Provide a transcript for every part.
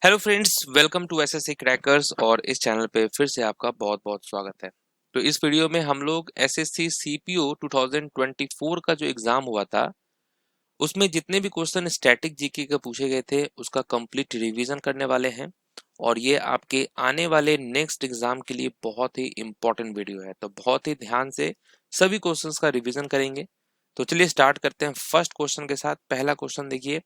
Hello friends, welcome to SSC crackers. और इस channel पे फिर से आपका बहुत बहुत स्वागत है। तो इस वीडियो में हम लोग एसएससी सीपीओ 2024 का जो एग्जाम हुआ था उसमें जितने भी क्वेश्चन स्टैटिक जीके के पूछे गए थे उसका कंप्लीट रिवीजन करने वाले हैं। और ये आपके आने वाले नेक्स्ट एग्जाम के लिए बहुत ही इंपॉर्टेंट वीडियो है, तो बहुत ही ध्यान से सभी क्वेश्चंस का रिवीजन करेंगे। तो चलिए स्टार्ट करते हैं फर्स्ट क्वेश्चन के साथ। पहला क्वेश्चन देखिए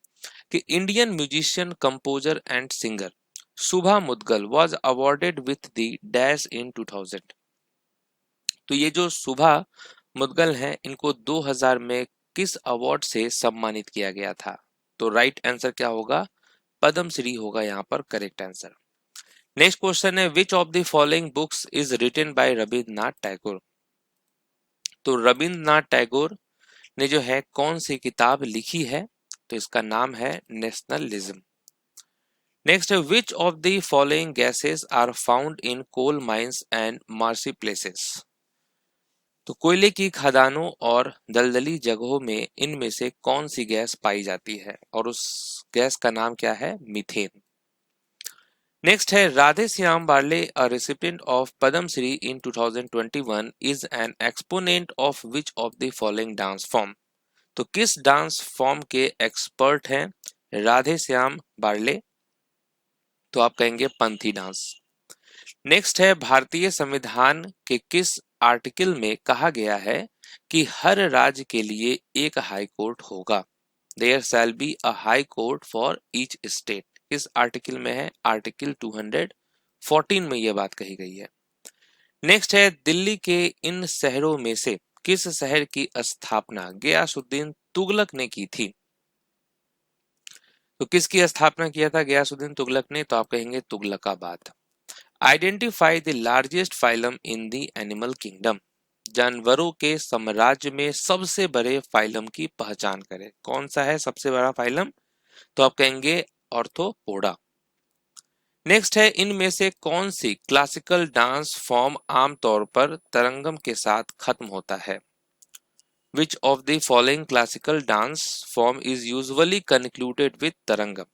कि Indian musician composer and singer Shubha Mudgal was awarded with the dash in 2000। तो ये जो शुभा मुद्गल हैं इनको 2000 में किस अवार्ड से सम्मानित किया गया था? तो राइट आंसर क्या होगा? पद्म श्री होगा यहाँ पर करेक्ट आंसर। नेक्स्ट क्वेश्चन है which of the following books is written by Rabindranath Tagore? तो रविन्द्रनाथ टैगोर ने जो है कौन सी किताब लिखी है? तो इसका नाम है nationalism. Next, which of the following gases are found in coal mines and marshy places? तो कोयले की खदानों और दलदली जगहों में इनमें से कौन सी गैस पाई जाती है और उस गैस का नाम क्या है? मीथेन। नेक्स्ट है Radhe Shyam barley a recipient of Padma Shri in 2021 is an exponent of which of the following dance form? तो किस डांस फॉर्म के एक्सपर्ट हैं राधे श्याम बार्ले? तो आप कहेंगे पंथी डांस। नेक्स्ट है भारतीय संविधान के किस आर्टिकल में कहा गया है कि हर राज्य के लिए एक हाई कोर्ट होगा? There shall be a high court for each state. किस आर्टिकल में है? आर्टिकल 214 में यह बात कही गई है। नेक्स्ट है दिल्ली के इन शहरों में से किस शहर की स्थापना गयासुद्दीन तुगलक ने की थी? तो किसकी स्थापना किया था गयासुद्दीन तुगलक ने? तो आप कहेंगे Tughlakabad. Identify the largest phylum in the animal kingdom. जानवरों के साम्राज्य में सबसे बड़े फाइलम की पहचान करें। कौन सा है सबसे बड़ा फाइलम? तो आप कहेंगे ऑर्थोपोडा। नेक्स्ट है इनमें से कौन सी क्लासिकल डांस फॉर्म आमतौर पर तरंगम के साथ खत्म होता है? Which of the following classical dance form is usually concluded with Tarangam?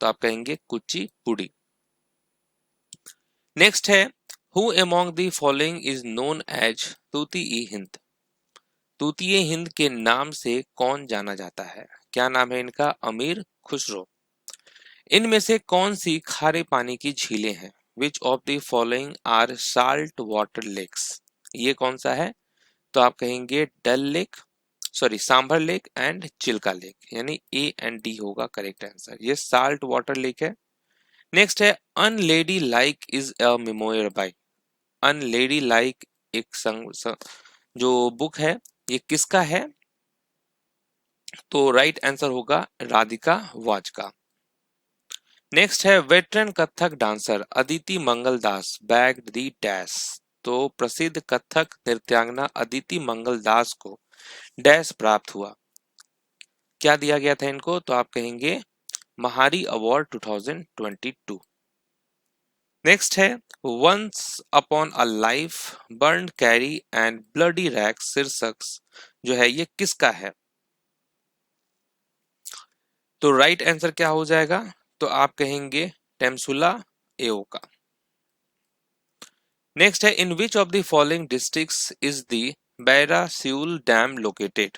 तो आप कहेंगे कुचिपुड़ी। नेक्स्ट है who among the following is known as Tuti Hind? Tuti Hind के नाम से कौन जाना जाता है? क्या नाम है इनका? अमीर खुसरो। इनमें से कौन सी खारे पानी की झीलें हैं? Which of the following are salt water lakes? ये कौन सा है? तो आप कहेंगे Dal lake, sorry Sambhar lake and Chilka lake, यानी ए एंड डी होगा करेक्ट आंसर। ये साल्ट वाटर लेक है। नेक्स्ट है unladylike is a memoir by. Unladylike एक जो बुक है ये किसका है? तो राइट आंसर होगा राधिका वाज का। नेक्स्ट है veteran Kathak dancer Aditi Mangal Das bagged the dash. तो प्रसिद्ध कथक नृत्यांगना अदिति मंगल दास को डैश प्राप्त हुआ। क्या दिया गया था इनको? तो आप कहेंगे महारी अवार्ड 2022। नेक्स्ट है once upon a life burnt curry and bloody rags शीर्षक जो है ये किसका है? तो राइट आंसर क्या हो जाएगा? तो आप कहेंगे टेम्सुला एओ का। नेक्स्ट है in which of the following districts is the Baira Siul dam located?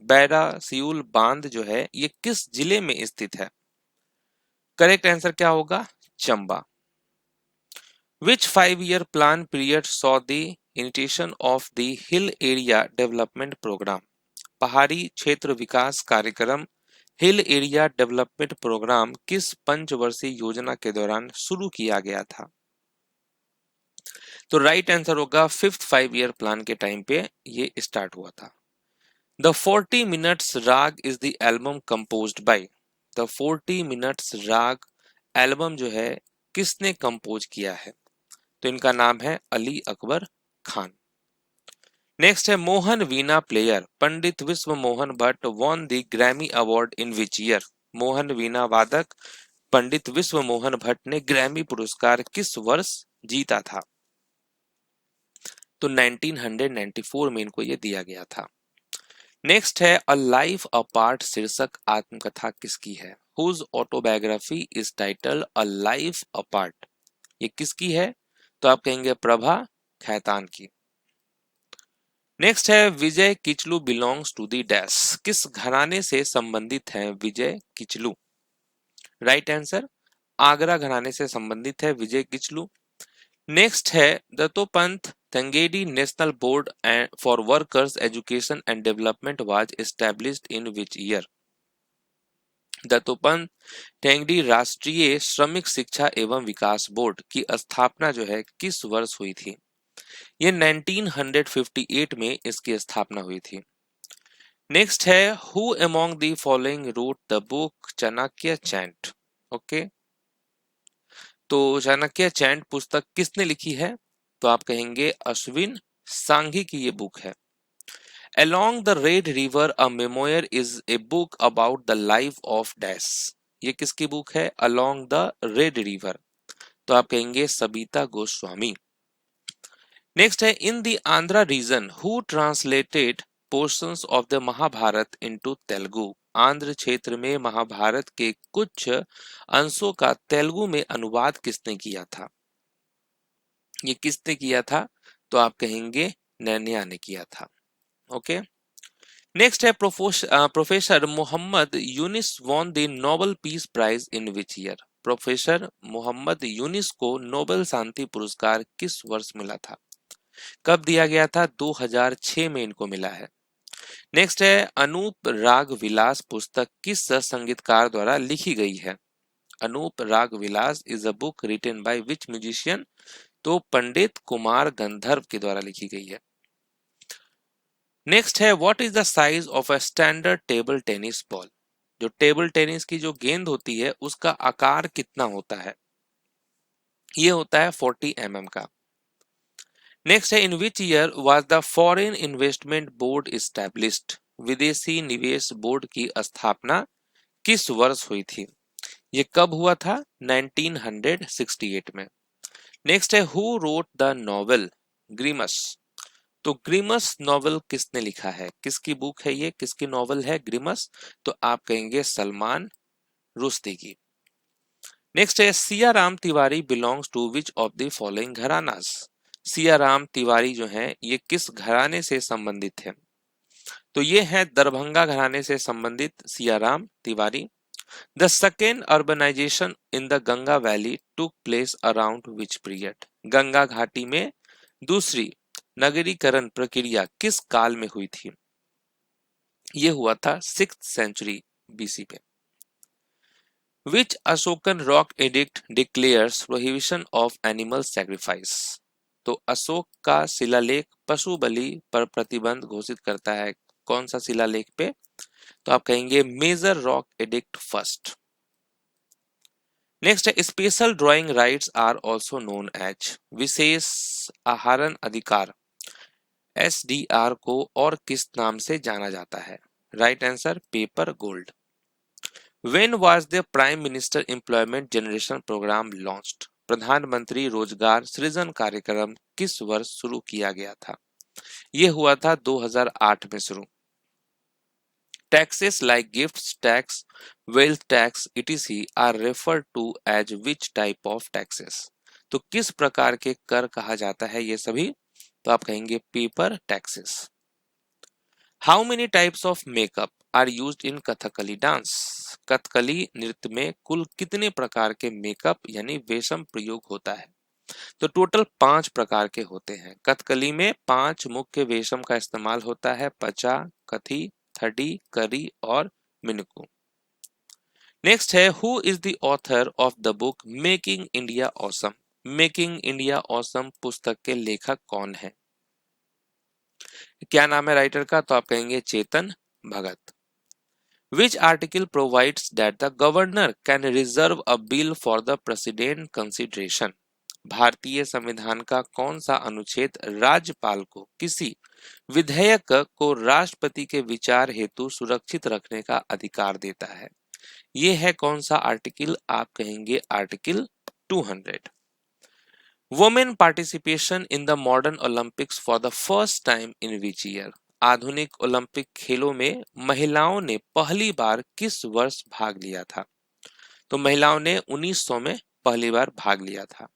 Baira Siul बांध जो है ये किस जिले में स्थित है? करेक्ट आंसर क्या होगा? Chamba. Which 5-year plan period saw the initiation of the Hill Area Development Program? पहाड़ी क्षेत्र विकास कार्यक्रम हिल एरिया डेवलपमेंट प्रोग्राम किस पंचवर्षीय योजना के दौरान शुरू किया गया था? तो राइट आंसर होगा 5th 5-year प्लान के टाइम पे ये स्टार्ट हुआ था। द 40 मिनट्स राग is the album composed bye. The 40 minutes राग एल्बम जो है किसने कंपोज किया है? तो इनका नाम है अली अकबर खान। नेक्स्ट है मोहन वीणा player Pandit Vishwa Mohan Bhatt won the Grammy award in which year? Mohan veena वादक पंडित विश्व मोहन भट्ट ने ग्रैमी पुरस्कार किस वर्ष जीता था? तो 1994 में इनको यह दिया गया था। नेक्स्ट है अ लाइफ अपार्ट शीर्षक आत्मकथा किसकी है? Whose autobiography is titled a life apart. ये किसकी है? तो आप कहेंगे प्रभा खैतान की। नेक्स्ट है Vijay Kichlu belongs to the dash. किस घराने से संबंधित है विजय किचलू? राइट आंसर, आगरा घराने से संबंधित है विजय किचलू। नेक्स्ट है Dattopant Thengadi national board for workers education and development was established in which year? Dattopant Thengadi राष्ट्रीय श्रमिक शिक्षा एवं विकास बोर्ड की स्थापना जो है किस वर्ष हुई थी? ये 1958 में इसकी स्थापना हुई थी। नेक्स्ट है who among the following wrote the book Chanakya chant? Okay, तो चाणक्य चैंट पुस्तक किसने लिखी है? तो आप कहेंगे अश्विन सांघी की ये बुक है। Along the Red River a Memoir is a book about the life of Dash। ये किसकी बुक है? Along the Red River, तो आप कहेंगे सबिता गोस्वामी। नेक्स्ट है in the Andhra region who translated portions of the Mahabharata into Telugu? Andhra क्षेत्र में महाभारत के कुछ अंशों का तेलुगु में अनुवाद किसने किया था? ये किसने किया था? तो आप कहेंगे नैनिया ने किया था। ओके, नेक्स्ट है professor Muhammad Yunus won the Nobel peace prize in which year? Professor Muhammad Yunus को नोबेल शांति पुरस्कार किस वर्ष मिला था? कब दिया गया था? 2006 में इनको मिला है। नेक्स्ट है अनूप राग विलास पुस्तक किस संगीतकार द्वारा लिखी गई है? Anup Raag Vilas is a book written by which musician? तो पंडित कुमार गंधर्व के द्वारा लिखी गई है। नेक्स्ट है what is the size of a standard table tennis ball? जो टेबल टेनिस की जो गेंद होती है उसका आकार कितना होता है? ये होता है 40 mm का। नेक्स्ट है in which year was the foreign investment board established? विदेशी निवेश बोर्ड की स्थापना किस वर्ष हुई थी? ये कब हुआ था? 1968 में। नेक्स्ट है हु रोट द नॉवेल ग्रीमस? तो ग्रीमस नॉवेल किसने लिखा है? किसकी बुक है ये? किसकी नॉवेल है ग्रीमस? तो आप कहेंगे सलमान रुश्दी की। नेक्स्ट है Siya Ram Tiwari belongs to which of the following gharanas? Siya Ram Tiwari जो है ये किस घराने से संबंधित है? तो ये है दरभंगा घराने से संबंधित Siya Ram Tiwari. The second urbanisation in the Ganga valley took place around which period? Ganga घाटी में दूसरी नगरीकरण प्रक्रिया किस काल में हुई थी? ये हुआ था 6th सेंचुरी बीसी पे। Which Ashokan rock edict declares prohibition of animal sacrifice? तो अशोक का शिलालेख पशु बलि पर प्रतिबंध घोषित करता है। कौन सा शिलालेख पे? तो आप कहेंगे major rock edict first. Next है special drawing rights are also known as? विशेष आहरण अधिकार SDR को और किस नाम से जाना जाता है? Right answer paper gold. When was the Prime Minister Employment Generation Program launched? प्रधानमंत्री रोजगार सृजन कार्यक्रम किस वर्ष शुरू किया गया था? यह हुआ था 2008 में शुरू। Taxes like gifts tax, wealth tax, etc. are referred to as which type of taxes? तो किस प्रकार के कर कहा जाता है ये सभी? तो आप कहेंगे paper taxes. How many types of makeup are used in Kathakali dance? Kathakali नृत्य में कुल कितने प्रकार के मेकअप यानी वेशम प्रयोग होता है? तो टोटल 5 प्रकार के होते हैं। कथकली में 5 मुख्य वेशम का इस्तेमाल होता है, पचा, कथी, थडी, करी और मिनुकू। नेक्स्ट है who is the author of the book making India awesome? Making India awesome पुस्तक के लेखक कौन है? क्या नाम है राइटर का? तो आप कहेंगे Chetan Bhagat. Which article provides that the governor can reserve a bill for the president consideration? भारतीय संविधान का कौन सा अनुच्छेद राज्यपाल को किसी विधेयक को राष्ट्रपति के विचार हेतु सुरक्षित रखने का अधिकार देता है? ये है कौन सा आर्टिकल? आप कहेंगे article 200। Women participation in the modern Olympics for the first time in which year? आधुनिक ओलंपिक खेलों में महिलाओं ने पहली बार किस वर्ष भाग लिया था? तो महिलाओं ने 1900 में पहली बार भाग लिया था।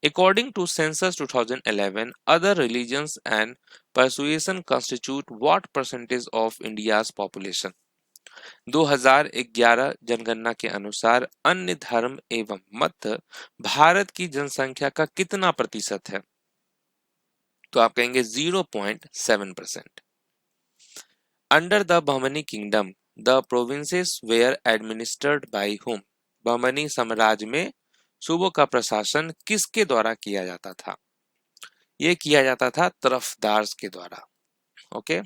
According to Census 2011, other religions and persuasion constitute what percentage of India's population? 2011 जनगणना के अनुसार अन्य धर्म एवं मत भारत की जनसंख्या का कितना प्रतिशत है? तो आप कहेंगे 0.7%। Under the Bahmani kingdom the provinces were administered by whom? Bahmani साम्राज्य में सूबों का प्रशासन किसके द्वारा किया जाता था? ये किया जाता था तरफदार के द्वारा। Okay.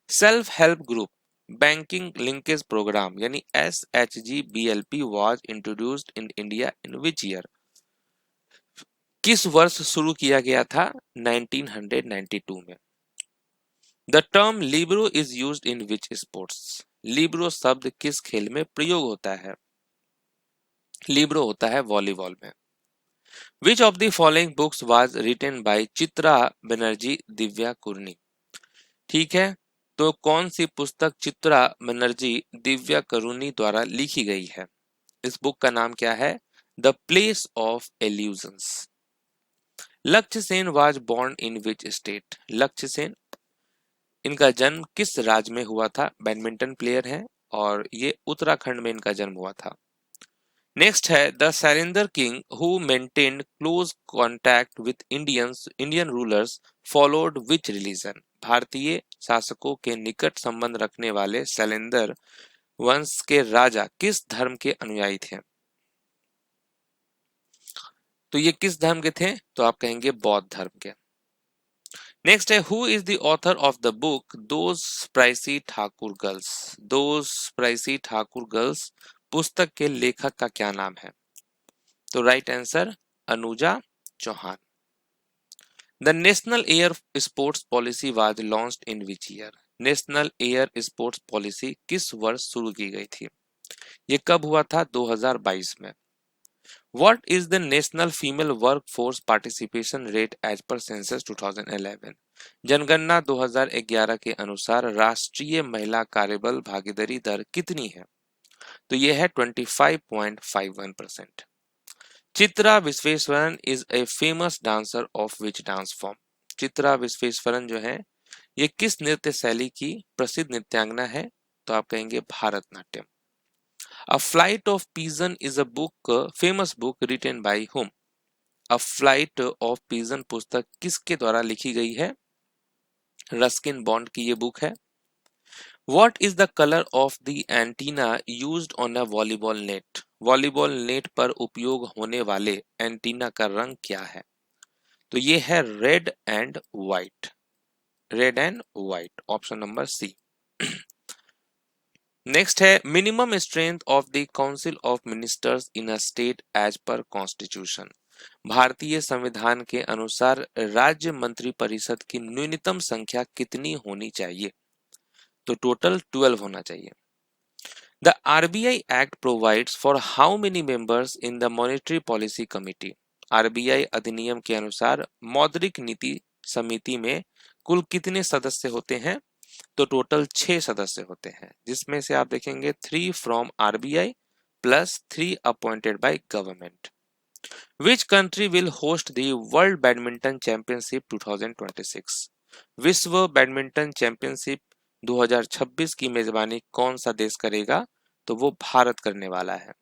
Self help group banking linkage programme यानी SHGBLP was introduced in India in which year? किस वर्ष शुरू किया गया था? 1992 में। The term libero is used in which sports? Libero शब्द किस खेल में प्रयोग होता है? लिब्रो होता है वॉलीबॉल में। Which of the following books was written by Chitra Banerjee Divakaruni? ठीक है, तो कौन सी पुस्तक चित्रा बनर्जी दिव्या करुणी द्वारा लिखी गई है? इस बुक का नाम क्या है? The place of illusions. Lakshya Sen was born in which state? Lakshya Sen इनका जन्म किस राज्य में हुआ था? बैडमिंटन प्लेयर है और ये उत्तराखंड में इनका जन्म हुआ था। नेक्स्ट है the Sailendra king who maintained close contact with Indian rulers followed which religion? भारतीय शासकों के निकट संबंध रखने वाले सैलेंडर वंश के राजा किस धर्म के अनुयायी थे? तो ये किस धर्म के थे? तो आप कहेंगे बौद्ध धर्म के। नेक्स्ट है who is the author of the book those pricey Thakur girls? Those pricey Thakur girls पुस्तक के लेखक का क्या नाम है? तो right answer Anuja Chauhan. The national air sports policy was launched in which year? National air sports policy किस वर्ष शुरू की गई थी? ये कब हुआ था? 2022 में। What is the national female workforce participation rate as per census 2011? जनगणना 2011 के अनुसार राष्ट्रीय महिला कार्यबल भागीदारी दर कितनी है? तो यह है 25.51%। Chitra Visweswaran is a famous dancer of which dance form? Chitra Visweswaran जो है ये किस नृत्य शैली की प्रसिद्ध नृत्यांगना है? तो आप कहेंगे Bharatanatyam. A Flight of Pigeon is a book, famous book written by whom? A Flight of Pigeon पुस्तक किसके द्वारा लिखी गई है? रस्किन बॉन्ड की ये बुक है। What is the color of the antenna used on a volleyball net? Volleyball net पर उपयोग होने वाले एंटीना का रंग क्या है? तो ये है red and white. Red and white, option number C. Next है minimum strength of the council of ministers in a state as per constitution? भारतीय संविधान के अनुसार राज्य मंत्री परिषद की न्यूनतम संख्या कितनी होनी चाहिए? तो टोटल 12 होना चाहिए। The RBI act provides for how many members in the monetary policy committee? RBI अधिनियम के अनुसार मौद्रिक नीति समिति में कुल कितने सदस्य होते हैं? तो टोटल 6 सदस्य होते हैं, जिसमें से आप देखेंगे 3 from RBI plus 3 appointed by government. Which country will host the world badminton championship 2026? विश्व बैडमिंटन चैंपियनशिप 2026 की मेजबानी कौन सा देश करेगा? तो वो भारत करने वाला है।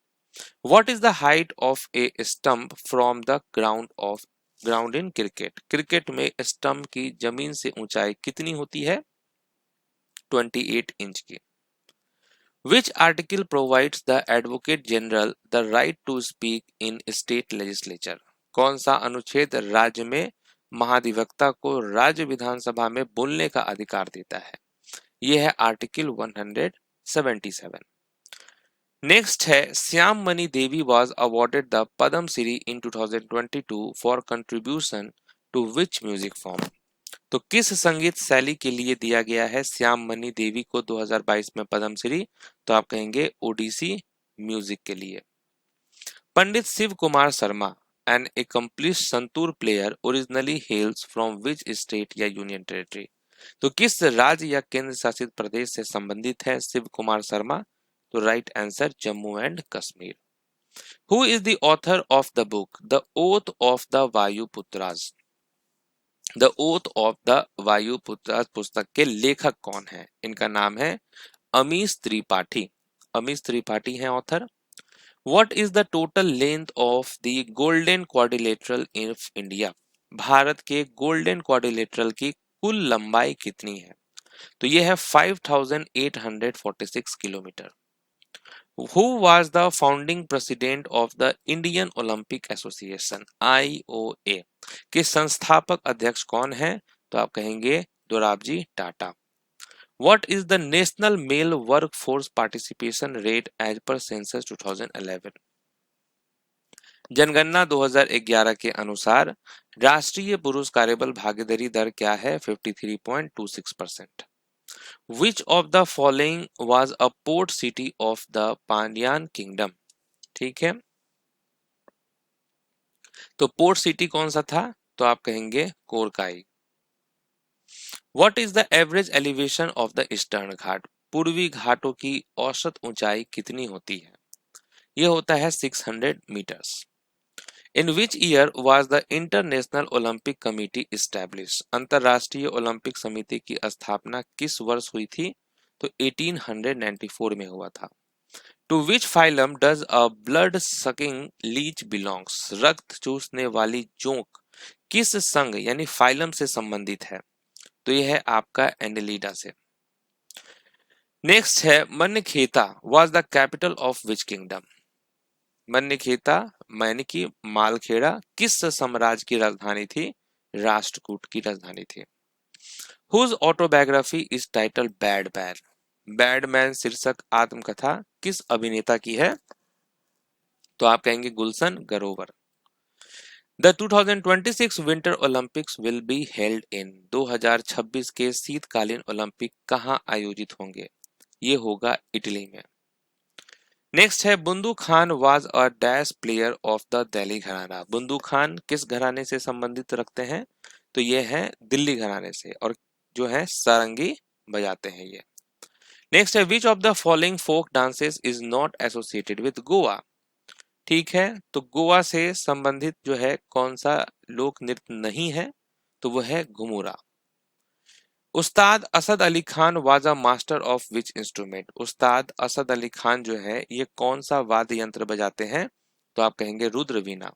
What is the height of A stump from the ground in cricket? Cricket में स्टंप की जमीन से ऊंचाई कितनी होती है? 28 इंच की। Which article provides the Advocate General the right to speak in state legislature? कौन सा अनुच्छेद राज्य में महाधिवक्ता को राज्य विधानसभा में बोलने का अधिकार देता है? यह है आर्टिकल 177। नेक्स्ट है श्याम मणि देवी was awarded the Padma Shri in 2022 for contribution to which music form? तो किस संगीत शैली के लिए दिया गया है श्याम मणि देवी को 2022 में पद्मश्री? तो आप कहेंगे ओडिसी म्यूजिक के लिए। Pandit Shiv Kumar Sharma an accomplished santoor player originally hails from which state या यूनियन टेरिटरी? तो किस राज्य या केंद्र शासित प्रदेश से संबंधित है शिव कुमार शर्मा? तो right answer Jammu and Kashmir. Who is the author of the book the oath of the Vayuputras? The oath of the Vayuputras पुस्तक के लेखक कौन है? इनका नाम है अमीश त्रिपाठी। अमीश त्रिपाठी हैं author. What is the total length of the golden quadrilateral of India? Bharat के गोल्डन क्वाड्रिलेटरल की कुल लंबाई कितनी है? तो ये है 5846 kilometre. Who was the founding president of the Indian Olympic association IOA के संस्थापक अध्यक्ष कौन है? तो आप कहेंगे Dorabji Tata. What is the national male workforce participation rate as per census 2011? जनगणना 2011 के अनुसार राष्ट्रीय पुरुष कार्यबल भागीदारी दर क्या है? 53.26%। Which of the following was a port city of the Pandian kingdom? ठीक है, तो पोर्ट सिटी कौन सा था? तो आप कहेंगे Korkai. What is the average elevation of the eastern Ghat? पूर्वी घाटों की औसत ऊंचाई कितनी होती है? यह होता है 600 metres. In which year was the International Olympic Committee established? अंतरराष्ट्रीय ओलंपिक समिति की स्थापना किस वर्ष हुई थी? तो 1894 में हुआ था। To which phylum does a blood-sucking leech belongs? रक्त चूसने वाली जोंक किस संघ यानी फाइलम से संबंधित है? तो यह है आपका एनेलिडा से। नेक्स्ट है मन्यखेता was the capital of which kingdom? मन्यखेता यानी कि मालखेड़ा किस साम्राज्य की राजधानी थी? राष्ट्रकूट की राजधानी थी। Whose autobiography is titled Bad Man? Bad man शीर्षक आत्मकथा किस अभिनेता की है? तो आप कहेंगे Gulshan Grover. The 2026 Winter Olympics will be held in 2026 के शीतकालीन ओलंपिक कहाँ आयोजित होंगे? ये होगा इटली में। नेक्स्ट है Bundu Khan was a dash player of the Delhi घराना। बुंदू खान किस घराने से संबंधित रखते हैं? तो ये है दिल्ली घराने से, और जो है सारंगी बजाते हैं ये। नेक्स्ट है which of the following folk dances is not associated with Goa? ठीक है, तो गोवा से संबंधित जो है कौन सा लोक नृत्य नहीं है? तो वो है घुमुरा। उस्ताद Asad Ali Khan was a master of which instrument? उस्ताद असद अली खान जो है ये कौन सा वाद्य यंत्र बजाते हैं? तो आप कहेंगे रुद्र वीणा।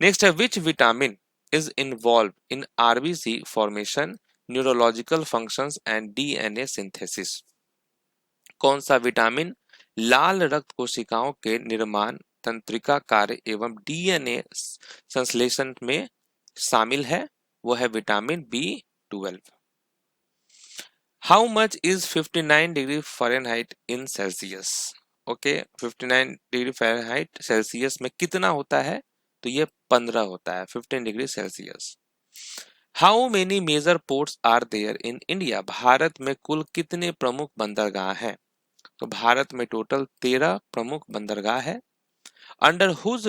नेक्स्ट है which vitamin is involve in RBC formation, neurological functions and DNA synthesis? कौन सा विटामिन लाल रक्त कोशिकाओं के निर्माण, तंत्रिका कार्य एवं डीएनए संश्लेषण में शामिल है? वो है vitamin B12। How much is 59 degree Fahrenheit in Celsius? Okay, 59 degree Fahrenheit Celsius में कितना होता है? तो ये 15 होता है, 15 degree Celsius. How many major ports are there in India? Bharat में कुल कितने प्रमुख बंदरगाह हैं? तो भारत में टोटल 13 प्रमुख बंदरगाह है। Under whose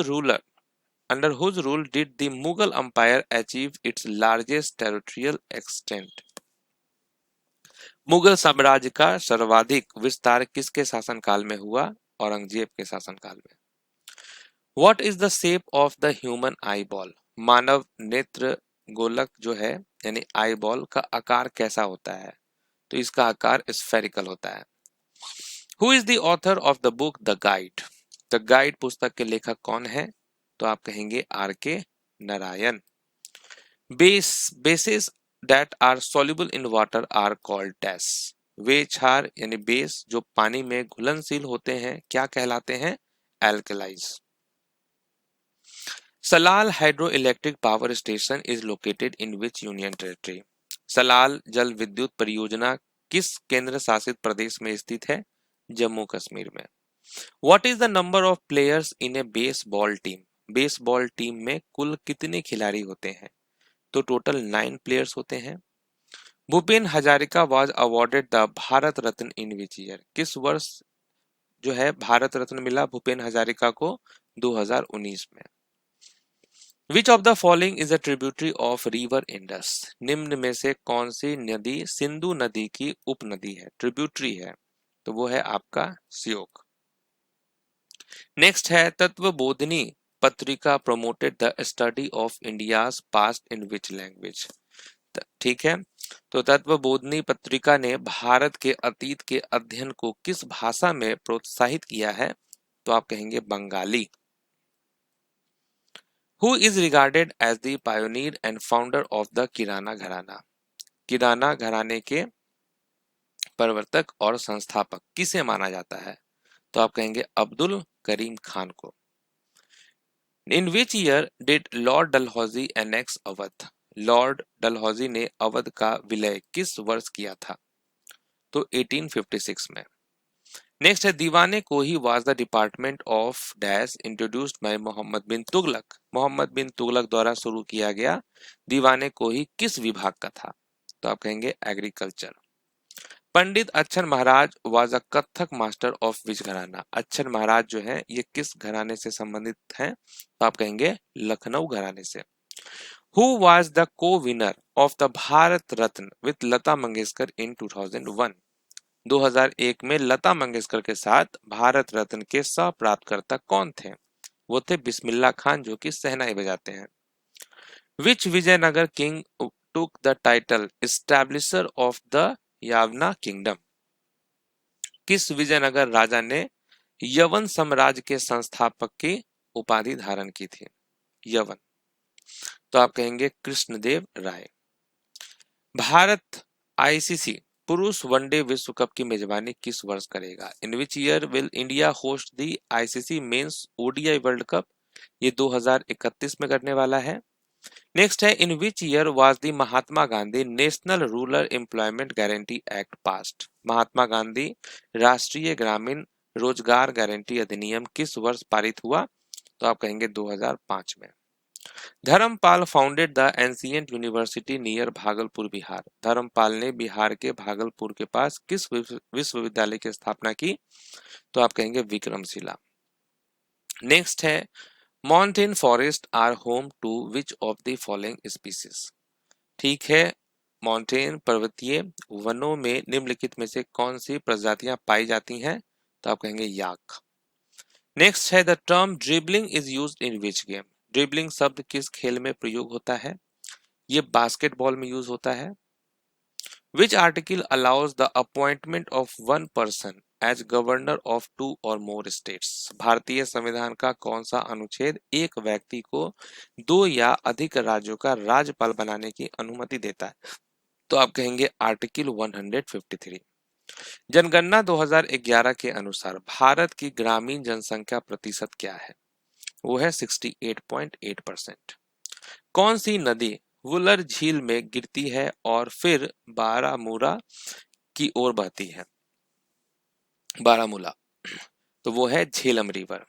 rule did the Mughal empire achieve its largest territorial extent? Mughal साम्राज्य का सर्वाधिक विस्तार किसके शासनकाल में हुआ? औरंगजेब के शासनकाल में। What is the shape of the human eye ball? मानव नेत्र गोलक जो है यानी आई बॉल का आकार कैसा होता है? तो इसका आकार स्फेरिकल होता है। Who is the author of the book the guide? The guide पुस्तक के लेखक कौन है? तो आप कहेंगे RK Narayan. Basis that are soluble in water are called dash? वे क्षार यानी बेस जो पानी में घुलनशील होते हैं क्या कहलाते हैं? Alkalis. Salal hydro electric power station is located in which union territory? Salal जल विद्युत परियोजना किस केंद्र शासित प्रदेश में स्थित है? जम्मू कश्मीर में। What is the number of players in A baseball team? Baseball team में कुल कितने खिलाड़ी होते हैं? तो टोटल 9 प्लेयर्स होते हैं। Bhupen Hazarika was awarded the Bharat Ratna in which year? किस वर्ष जो है भारत रत्न मिला भूपेन हजारिका को? 2019 में। Which of the following is a tributary of river Indus? निम्न में से कौन सी नदी सिंधु नदी की उपनदी है, ट्रिब्यूटरी है? तो वो है आपका श्योक। नेक्स्ट है तत्वबोधिनी पत्रिका promoted the study of India's past in which language. ठीक है, तो तत्वबोधिनी पत्रिका ने भारत के अतीत के अध्ययन को किस भाषा में प्रोत्साहित किया है? तो आप कहेंगे Bengali. Who is regarded as the pioneer and founder of the Kirana gharana? Kirana घराने के प्रवर्तक और संस्थापक किसे माना जाता है? तो आप कहेंगे अब्दुल करीम खान को। In which year did lord Dalhousie annex Awadh? Lord Dalhousie ने अवध का विलय किस वर्ष किया था? तो 1856 में। नेक्स्ट है Diwane Kohi was the department of dash introduced by Mohammad bin Tughlaq. Mohammad bin Tughlaq द्वारा शुरू किया गया दीवाने को ही किस विभाग का था? तो आप कहेंगे agriculture. Pandit Achhan Maharaj was a Kathak master of which gharana? Achhan महाराज जो है ये किस घराने से संबंधित हैं? तो आप कहेंगे लखनऊ घराने से। Who was the co winner of the Bharat Ratna with Lata Mangeshkar in 2001? 2001 में लता मंगेशकर के साथ भारत रत्न के सह प्राप्तकर्ता कौन थे? वो थे बिस्मिल्लाह खान जो कि शहनाई बजाते हैं। Which Vijayanagara king took the title establisher of the Yavana kingdom? किस विजयनगर राजा ने यवन साम्राज्य के संस्थापक की उपाधि धारण की थी? यवन। तो आप कहेंगे कृष्णदेव राय। भारत आईसीसी पुरुष वनडे विश्व कप की मेजबानी किस वर्ष करेगा? In which year will India host the ICC men's ODI world cup? ये 2031 में करने वाला है। नेक्स्ट है in which year was the Mahatma Gandhi national rural employment guarantee act passed? Mahatma Gandhi राष्ट्रीय ग्रामीण रोजगार गारंटी अधिनियम किस वर्ष पारित हुआ? तो आप कहेंगे 2005 में। Dharmapal founded the ancient university near Bhagalpur Bihar. Dharmapal ने बिहार के भागलपुर के पास किस विश्वविद्यालय की स्थापना की? तो आप कहेंगे विक्रमशिला। नेक्स्ट है mountain forest are home to which of the following species? ठीक है, माउंटेन पर्वतीय वनों में निम्नलिखित में से कौन सी प्रजातियां पाई जाती हैं? तो आप कहेंगे याक। नेक्स्ट है the term dribbling is used in which game? Dribbling शब्द किस खेल में प्रयोग होता है? ये बास्केटबॉल में यूज होता है। Which article allows the appointment of one person as governor of two or more states? भारतीय संविधान का कौन सा अनुच्छेद एक व्यक्ति को दो या अधिक राज्यों का राज्यपाल बनाने की अनुमति देता है? तो आप कहेंगे आर्टिकल 153। जनगणना 2011 के अनुसार भारत की ग्रामीण जनसंख्या प्रतिशत क्या है? वो है 68.8%। कौन सी नदी वुलर झील में गिरती है और फिर बारामूला की ओर बहती है? बारामूला। तो वो है झेलम रिवर।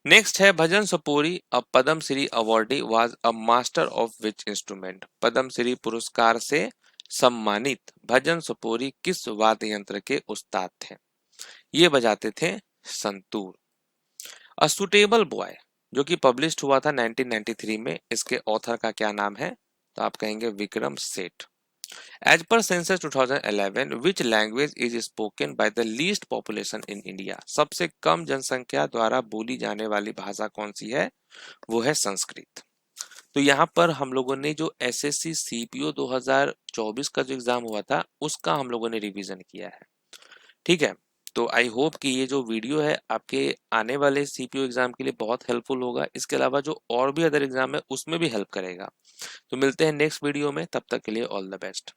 नेक्स्ट है Bhajan Sopori a Padma Shri awardee was a master of which instrument? Padma Shri पुरस्कार से सम्मानित भजन सपोरी किस वाद्य यंत्र के उस्ताद थे? ये बजाते थे संतूर। अ सुटेबल बॉय जो कि पब्लिश्ड हुआ था 1993 में, इसके ऑथर का क्या नाम है? तो आप कहेंगे Vikram Seth. As per census 2011 which language is spoken by the least population in India? सबसे कम जनसंख्या द्वारा बोली जाने वाली भाषा कौन सी है? वो है संस्कृत। तो यहाँ पर हम लोगों ने जो एसएससी सीपीओ 2024 का जो एग्जाम हुआ था उसका हम लोगों ने रिवीजन किया है। ठीक है, तो आई होप कि ये जो वीडियो है आपके आने वाले सीपीओ एग्जाम के लिए बहुत हेल्पफुल होगा। इसके अलावा जो और भी अदर एग्जाम है उसमें भी हेल्प करेगा। तो मिलते हैं नेक्स्ट वीडियो में, तब तक के लिए ऑल द बेस्ट।